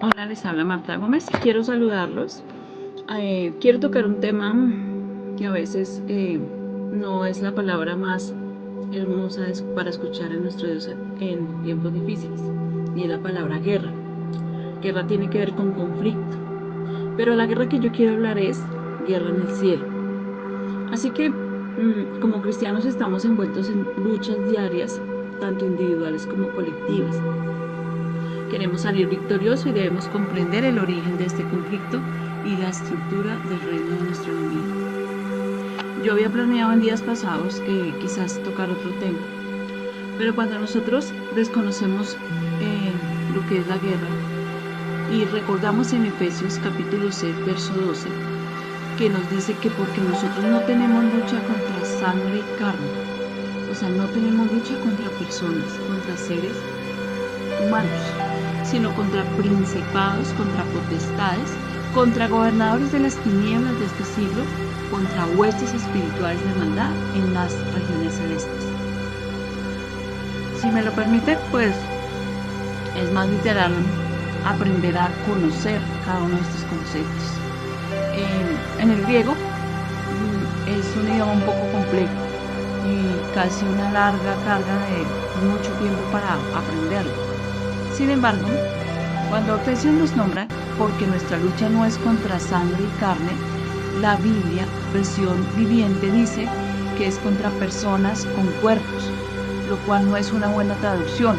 Hola, les habla Marta Gómez. Quiero saludarlos. Quiero tocar un tema que a veces no es la palabra más hermosa para escuchar en nuestro Dios en tiempos difíciles, y es la palabra guerra. Guerra tiene que ver con conflicto, pero la guerra que yo quiero hablar es guerra en el cielo. Así que como cristianos estamos envueltos en luchas diarias, tanto individuales como colectivas. Queremos salir victoriosos y debemos comprender el origen de este conflicto y la estructura del reino de nuestro enemigo. Yo había planeado en días pasados quizás tocar otro tema, pero cuando nosotros desconocemos lo que es la guerra y recordamos en Efesios capítulo 6, verso 12, que nos dice que porque nosotros no tenemos lucha contra sangre y carne, o sea, no tenemos lucha contra personas, contra seres humanos, sino contra principados, contra potestades, contra gobernadores de las tinieblas de este siglo, contra huestes espirituales de maldad en las regiones celestes. Si me lo permite, pues es más literal aprender a conocer cada uno de estos conceptos. En el griego es un idioma un poco complejo y casi una larga carga de mucho tiempo para aprenderlo. Sin embargo, cuando Efesios nos nombra, porque nuestra lucha no es contra sangre y carne, la Biblia, versión viviente, dice que es contra personas con cuerpos, lo cual no es una buena traducción.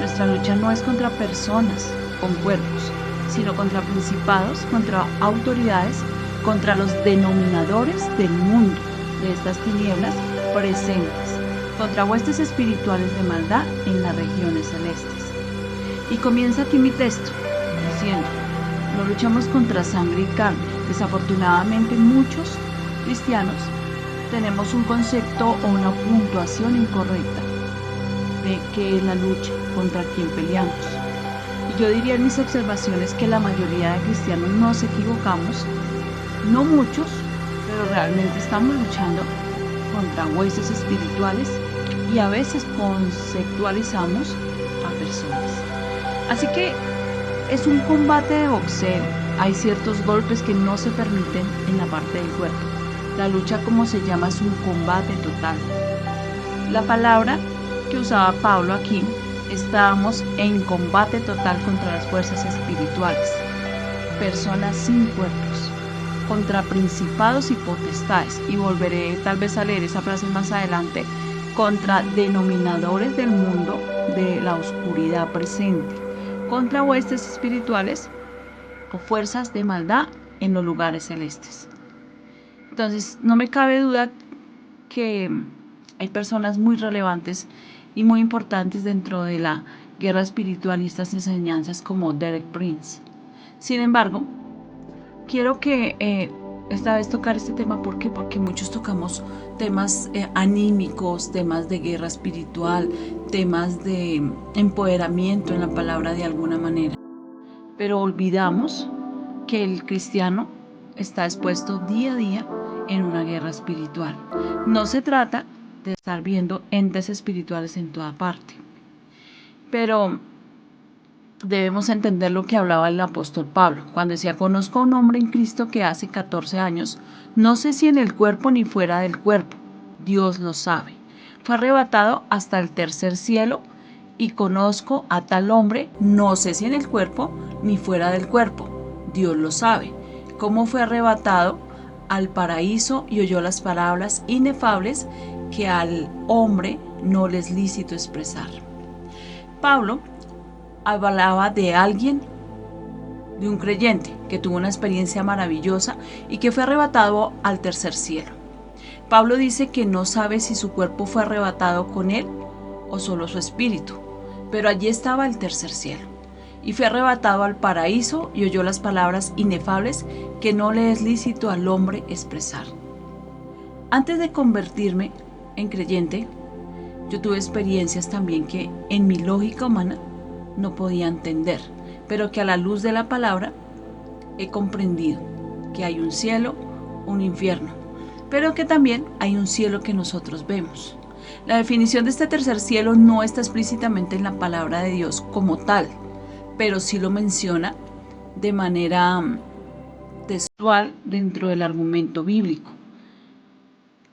Nuestra lucha no es contra personas con cuerpos, sino contra principados, contra autoridades, contra los denominadores del mundo, de estas tinieblas presentes, contra huestes espirituales de maldad en las regiones celestes. Y comienza aquí mi texto, diciendo, no luchamos contra sangre y carne. Desafortunadamente muchos cristianos tenemos un concepto o una puntuación incorrecta de qué es la lucha, contra quién peleamos. Y yo diría en mis observaciones que la mayoría de cristianos nos equivocamos, no muchos, pero realmente estamos luchando contra huestes espirituales y a veces conceptualizamos a personas. Así que es un combate de boxeo. Hay ciertos golpes que no se permiten en la parte del cuerpo. La lucha, como se llama, es un combate total. La palabra que usaba Pablo aquí, estábamos en combate total contra las fuerzas espirituales, personas sin cuerpos, contra principados y potestades, y volveré tal vez a leer esa frase más adelante, contra denominadores del mundo de la oscuridad presente, contra huestes espirituales o fuerzas de maldad en los lugares celestes. Entonces, no me cabe duda que hay personas muy relevantes y muy importantes dentro de la guerra espiritual y estas enseñanzas como Derek Prince. Sin embargo, quiero que esta vez tocar este tema. ¿Por qué? Porque muchos tocamos temas anímicos, temas de guerra espiritual, temas de empoderamiento en la palabra de alguna manera. Pero olvidamos que el cristiano está expuesto día a día en una guerra espiritual. No se trata de estar viendo entes espirituales en toda parte, pero debemos entender lo que hablaba el apóstol Pablo, cuando decía, conozco a un hombre en Cristo que hace 14 años, no sé si en el cuerpo ni fuera del cuerpo, Dios lo sabe. Fue arrebatado hasta el tercer cielo y conozco a tal hombre, no sé si en el cuerpo ni fuera del cuerpo, Dios lo sabe. Cómo fue arrebatado al paraíso y oyó las palabras inefables que al hombre no le es lícito expresar. Pablo hablaba de alguien, de un creyente que tuvo una experiencia maravillosa y que fue arrebatado al tercer cielo. Pablo dice que no sabe si su cuerpo fue arrebatado con él o solo su espíritu, pero allí estaba el tercer cielo. Y fue arrebatado al paraíso y oyó las palabras inefables que no le es lícito al hombre expresar. Antes de convertirme en creyente, yo tuve experiencias también que en mi lógica humana no podía entender, pero que a la luz de la palabra he comprendido que hay un cielo, un infierno, pero que también hay un cielo que nosotros vemos. La definición de este tercer cielo no está explícitamente en la palabra de Dios como tal, pero sí lo menciona de manera textual dentro del argumento bíblico.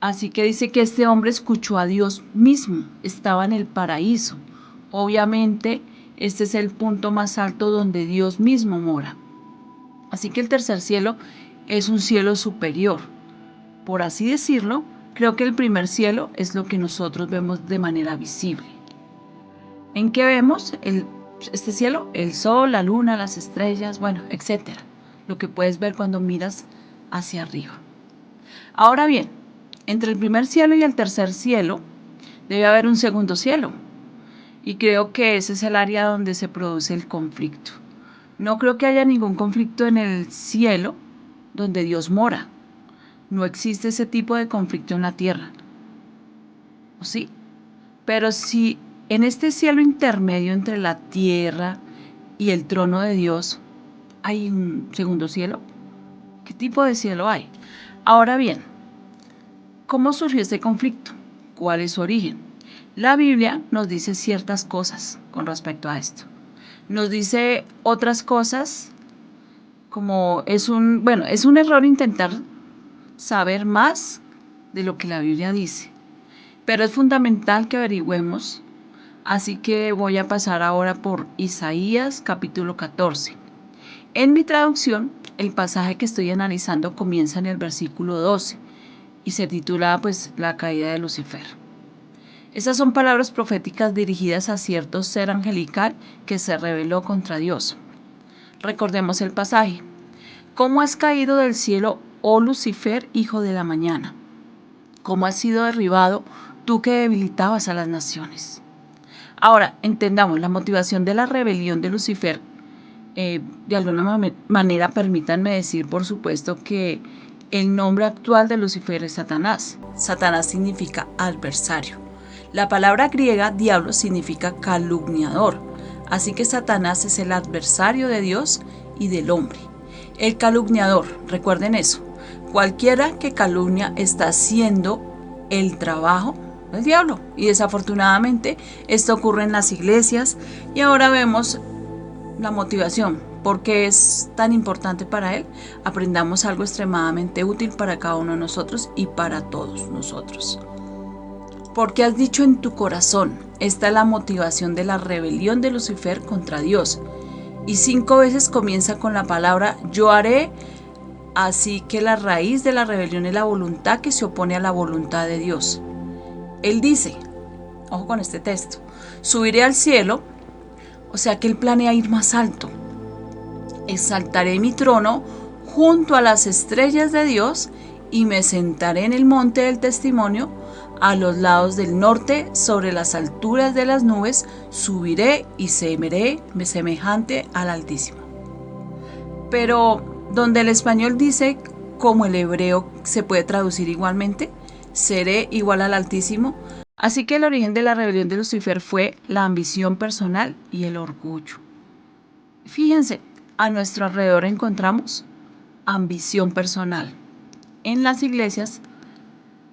Así que dice que este hombre escuchó a Dios mismo, estaba en el paraíso. Obviamente, este es el punto más alto donde Dios mismo mora. Así que el tercer cielo es un cielo superior. Por así decirlo, creo que el primer cielo es lo que nosotros vemos de manera visible. ¿En qué vemos este cielo? El sol, la luna, las estrellas, bueno, etcétera. Lo que puedes ver cuando miras hacia arriba. Ahora bien, entre el primer cielo y el tercer cielo debe haber un segundo cielo. Y creo que ese es el área donde se produce el conflicto. No creo que haya ningún conflicto en el cielo donde Dios mora. No existe ese tipo de conflicto en la tierra. ¿O sí? Pero si en este cielo intermedio entre la tierra y el trono de Dios hay un segundo cielo, ¿qué tipo de cielo hay? Ahora bien, ¿cómo surgió este conflicto? ¿Cuál es su origen? La Biblia nos dice ciertas cosas con respecto a esto. Nos dice otras cosas como es un error intentar saber más de lo que la Biblia dice. Pero es fundamental que averigüemos, así que voy a pasar ahora por Isaías capítulo 14. En mi traducción, el pasaje que estoy analizando comienza en el versículo 12 y se titula la caída de Lucifer. Estas son palabras proféticas dirigidas a cierto ser angelical que se rebeló contra Dios. Recordemos el pasaje. ¿Cómo has caído del cielo, oh Lucifer, hijo de la mañana? ¿Cómo has sido derribado, tú que debilitabas a las naciones? Ahora, entendamos la motivación de la rebelión de Lucifer. De alguna manera, permítanme decir, por supuesto, que el nombre actual de Lucifer es Satanás. Satanás significa adversario. La palabra griega diablo significa calumniador. Así que Satanás es el adversario de Dios y del hombre. El calumniador, recuerden eso. Cualquiera que calumnia está haciendo el trabajo del diablo. Y desafortunadamente esto ocurre en las iglesias. Y ahora vemos la motivación. ¿Por qué es tan importante para él? Aprendamos algo extremadamente útil para cada uno de nosotros y para todos nosotros. Porque has dicho en tu corazón, esta es la motivación de la rebelión de Lucifer contra Dios. Y 5 veces comienza con la palabra yo haré. Así que la raíz de la rebelión es la voluntad que se opone a la voluntad de Dios. Él dice, ojo con este texto, subiré al cielo, o sea que él planea ir más alto. Exaltaré mi trono junto a las estrellas de Dios y me sentaré en el monte del testimonio a los lados del norte, sobre las alturas de las nubes, subiré y seré semejante al Altísimo. Pero donde el español dice, como el hebreo se puede traducir igualmente, seré igual al Altísimo. Así que el origen de la rebelión de Lucifer fue la ambición personal y el orgullo. Fíjense, a nuestro alrededor encontramos ambición personal. En las iglesias,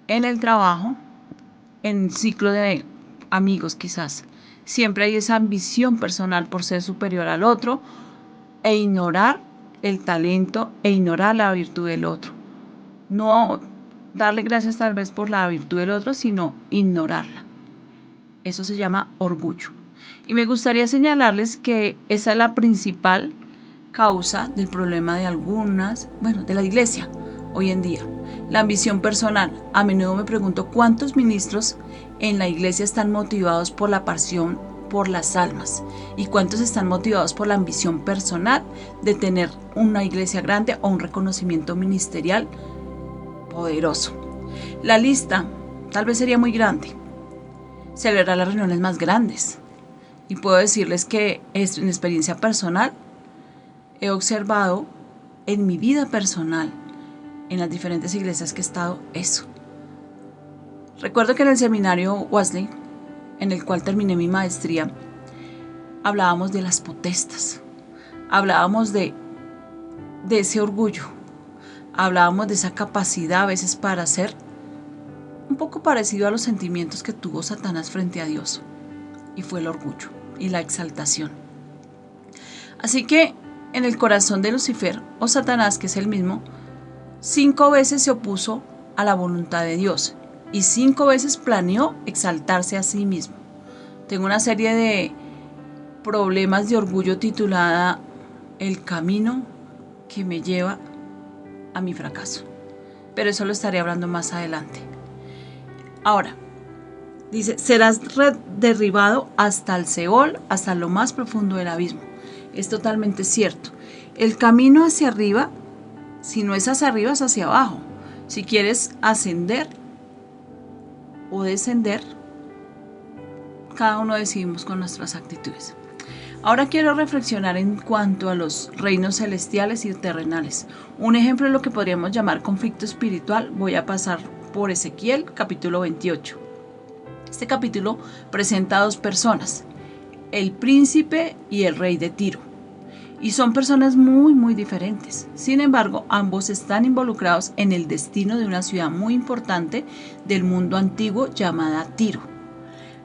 en el trabajo, en el ciclo de amigos quizás. Siempre hay esa ambición personal por ser superior al otro e ignorar el talento e ignorar la virtud del otro. No darle gracias tal vez por la virtud del otro, sino ignorarla. Eso se llama orgullo. Y me gustaría señalarles que esa es la principal causa del problema de de la iglesia hoy en día. La ambición personal. A menudo me pregunto cuántos ministros en la iglesia están motivados por la pasión por las almas y cuántos están motivados por la ambición personal de tener una iglesia grande o un reconocimiento ministerial poderoso. La lista tal vez sería muy grande. Celebrar las reuniones más grandes. Y puedo decirles que en experiencia personal he observado en mi vida personal, en las diferentes iglesias que he estado, eso. Recuerdo que en el seminario Wesley, en el cual terminé mi maestría, hablábamos de las potestas, hablábamos de ese orgullo, hablábamos de esa capacidad a veces para ser un poco parecido a los sentimientos que tuvo Satanás frente a Dios, y fue el orgullo y la exaltación. Así que en el corazón de Lucifer o Satanás, que es el mismo, 5 veces se opuso a la voluntad de Dios y 5 veces planeó exaltarse a sí mismo. Tengo una serie de problemas de orgullo titulada El camino que me lleva a mi fracaso, pero eso lo estaré hablando más adelante. Ahora, dice, serás derribado hasta el Seol, hasta lo más profundo del abismo. Es totalmente cierto. El camino hacia arriba, si no es hacia arriba, es hacia abajo. Si quieres ascender o descender, cada uno decidimos con nuestras actitudes. Ahora quiero reflexionar en cuanto a los reinos celestiales y terrenales. Un ejemplo de lo que podríamos llamar conflicto espiritual, voy a pasar por Ezequiel, capítulo 28. Este capítulo presenta a 2 personas, el príncipe y el rey de Tiro. Y son personas muy diferentes. Sin embargo, ambos están involucrados en el destino de una ciudad muy importante del mundo antiguo llamada Tiro.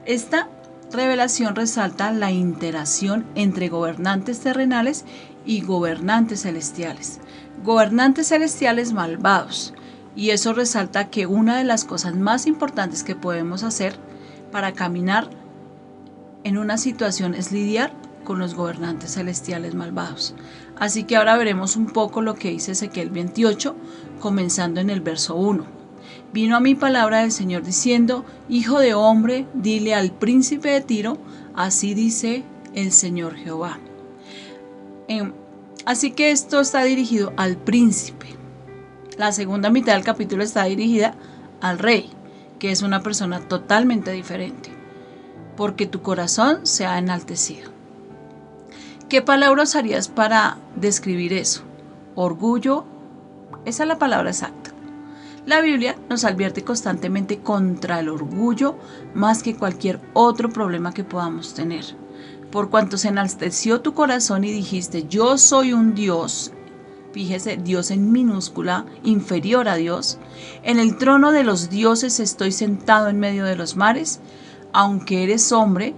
Esta revelación resalta la interacción entre gobernantes terrenales y gobernantes celestiales. Gobernantes celestiales malvados. Y eso resalta que una de las cosas más importantes que podemos hacer para caminar en una situación es lidiar con los gobernantes celestiales malvados. Así que ahora veremos un poco lo que dice Ezequiel 28, comenzando en el verso 1. Vino a mí palabra del Señor diciendo, Hijo de hombre, dile al príncipe de Tiro, así dice el Señor Jehová. Así que esto está dirigido al príncipe. La segunda mitad del capítulo está dirigida al rey, que es una persona totalmente diferente, porque tu corazón se ha enaltecido. ¿Qué palabra usarías para describir eso? Orgullo, esa es la palabra exacta. La Biblia nos advierte constantemente contra el orgullo más que cualquier otro problema que podamos tener. Por cuanto se enalteció tu corazón y dijiste, yo soy un Dios, fíjese, Dios en minúscula, inferior a Dios, en el trono de los dioses estoy sentado en medio de los mares, aunque eres hombre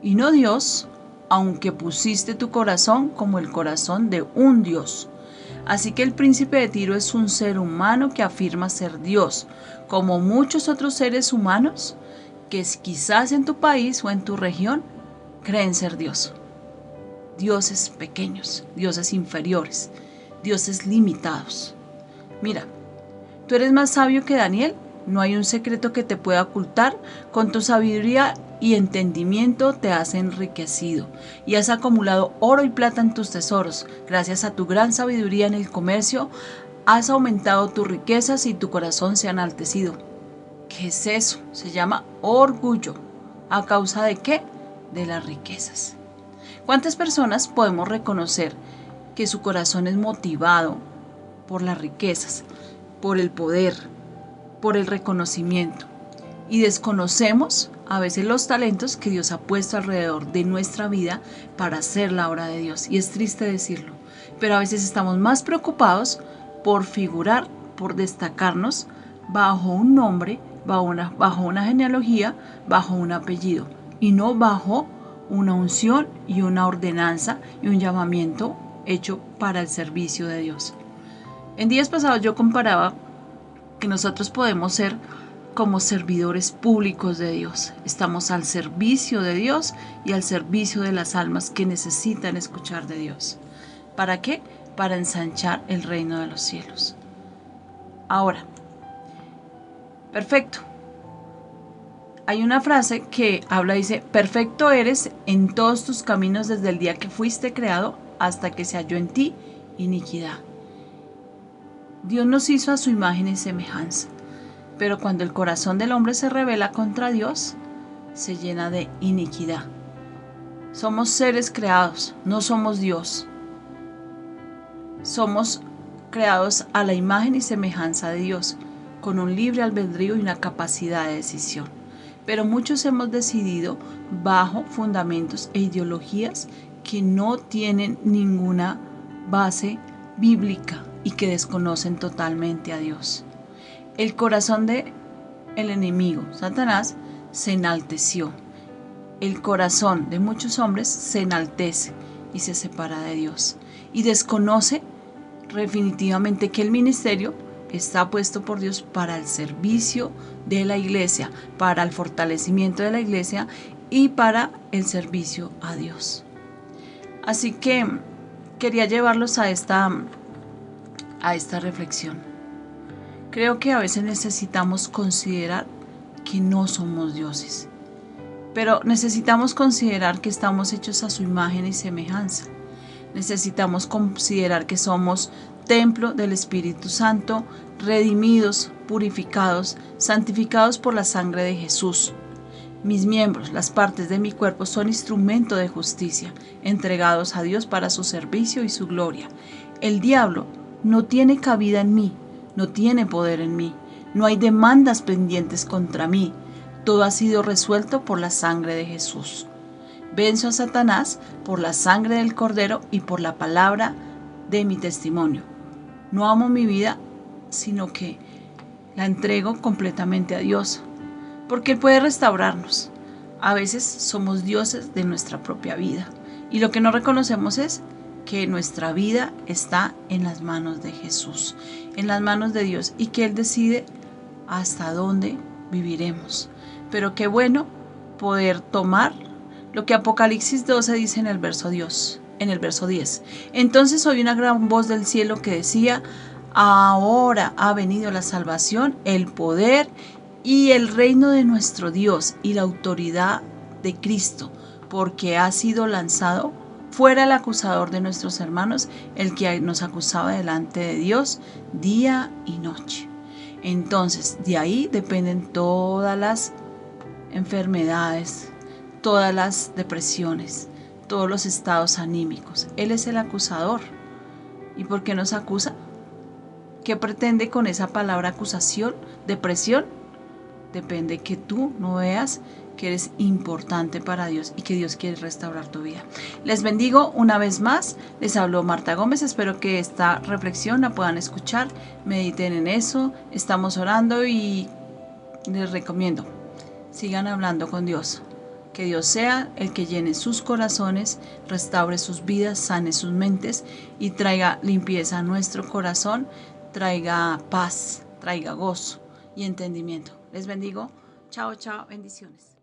y no Dios, aunque pusiste tu corazón como el corazón de un Dios. Así que el príncipe de Tiro es un ser humano que afirma ser Dios, como muchos otros seres humanos que quizás en tu país o en tu región creen ser Dios. Dioses pequeños, dioses inferiores, dioses limitados. Mira, tú eres más sabio que Daniel, no hay un secreto que te pueda ocultar, con tu sabiduría y entendimiento te has enriquecido y has acumulado oro y plata en tus tesoros. Gracias a tu gran sabiduría en el comercio, has aumentado tus riquezas y tu corazón se ha enaltecido. ¿Qué es eso? Se llama orgullo. ¿A causa de qué? De las riquezas. ¿Cuántas personas podemos reconocer que su corazón es motivado por las riquezas, por el poder, por el reconocimiento? Y desconocemos a veces los talentos que Dios ha puesto alrededor de nuestra vida para hacer la obra de Dios. Y es triste decirlo, pero a veces estamos más preocupados por figurar, por destacarnos bajo un nombre, bajo una genealogía, bajo un apellido, y no bajo una unción y una ordenanza y un llamamiento hecho para el servicio de Dios. En días pasados yo comparaba que nosotros podemos ser como servidores públicos de Dios. Estamos al servicio de Dios y al servicio de las almas que necesitan escuchar de Dios. ¿Para qué? Para ensanchar el reino de los cielos. Ahora, perfecto. Hay una frase que dice, perfecto eres en todos tus caminos desde el día que fuiste creado hasta que se halló en ti iniquidad. Dios nos hizo a su imagen y semejanza. Pero cuando el corazón del hombre se rebela contra Dios, se llena de iniquidad. Somos seres creados, no somos Dios. Somos creados a la imagen y semejanza de Dios, con un libre albedrío y una capacidad de decisión. Pero muchos hemos decidido bajo fundamentos e ideologías que no tienen ninguna base bíblica y que desconocen totalmente a Dios. El corazón del enemigo, Satanás, se enalteció. El corazón de muchos hombres se enaltece y se separa de Dios. y desconoce definitivamente que el ministerio está puesto por Dios para el servicio de la iglesia, para el fortalecimiento de la iglesia y para el servicio a Dios. Así que quería llevarlos a esta reflexión. Creo que a veces necesitamos considerar que no somos dioses, pero necesitamos considerar que estamos hechos a su imagen y semejanza. Necesitamos considerar que somos templo del Espíritu Santo, redimidos, purificados, santificados por la sangre de Jesús. Mis miembros, las partes de mi cuerpo, son instrumento de justicia, entregados a Dios para su servicio y su gloria. El diablo no tiene cabida en mí, no tiene poder en mí, no hay demandas pendientes contra mí. Todo ha sido resuelto por la sangre de Jesús. Venzo a Satanás por la sangre del Cordero y por la palabra de mi testimonio. No amo mi vida, sino que la entrego completamente a Dios, porque Él puede restaurarnos. A veces somos dioses de nuestra propia vida y lo que no reconocemos es que nuestra vida está en las manos de Jesús, en las manos de Dios, y que Él decide hasta dónde viviremos. Pero qué bueno poder tomar lo que Apocalipsis 12 dice en el verso 10. Entonces oí una gran voz del cielo que decía: ahora ha venido la salvación, el poder y el reino de nuestro Dios y la autoridad de Cristo, porque ha sido lanzado fuera el acusador de nuestros hermanos, el que nos acusaba delante de Dios día y noche. Entonces, de ahí dependen todas las enfermedades, todas las depresiones, todos los estados anímicos. Él es el acusador. ¿Y por qué nos acusa? ¿Qué pretende con esa palabra acusación? ¿Depresión? Depende que tú no veas que eres importante para Dios y que Dios quiere restaurar tu vida. Les bendigo una vez más. Les habló Marta Gómez. Espero que esta reflexión la puedan escuchar. Mediten en eso. Estamos orando y les recomiendo, sigan hablando con Dios. Que Dios sea el que llene sus corazones, restaure sus vidas, sane sus mentes y traiga limpieza a nuestro corazón, traiga paz, traiga gozo y entendimiento. Les bendigo. Chao, chao. Bendiciones.